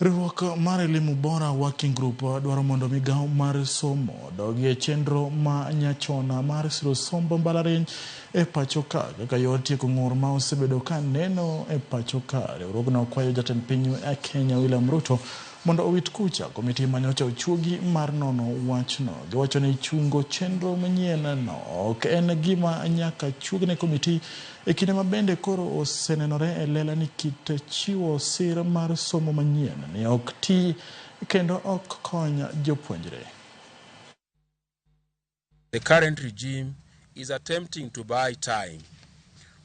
Riwruok mar elimu bora working group dwaro mondo migao mar somo dogie chenro ma nyachona mar siro somb mbalariany e pacho ka kaka yor tieko ng'ur ma osebedo ka neno e pacho ka. Riwruogno kwayo jatend piny Kenya William Ruto mondo owit kucha komiti manyocha ochuogi mar nono wachno. Giwacho ni chungo chenro manyien no ok en gima nyaka chuogne komiti e kinde ma bende koro osenenore e lela ni kit chiwo sir mar somo manyien ni ok ti kendo ok kony jopuonjre. The current regime is attempting to buy time,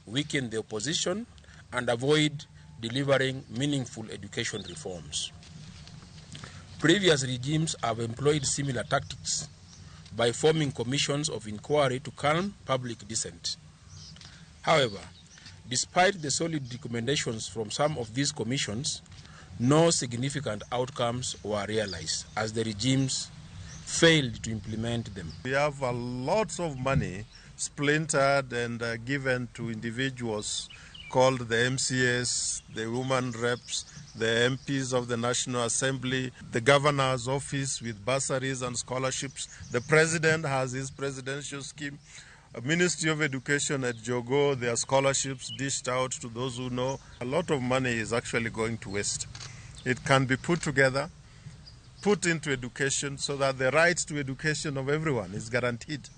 weaken the opposition, and avoid delivering meaningful education reforms. Previous regimes have employed similar tactics by forming commissions of inquiry to calm public dissent. However, despite the solid recommendations from some of these commissions, no significant outcomes were realized as the regimes failed to implement them. We have lots of money splintered and given to individuals called the MCS, the women reps, the MPs of the National Assembly, the governor's office with bursaries and scholarships. The president has his presidential scheme. A Ministry of Education at Jogo, their scholarships dished out to those who know. A lot of money is actually going to waste. It can be put together, put into education so that the right to education of everyone is guaranteed.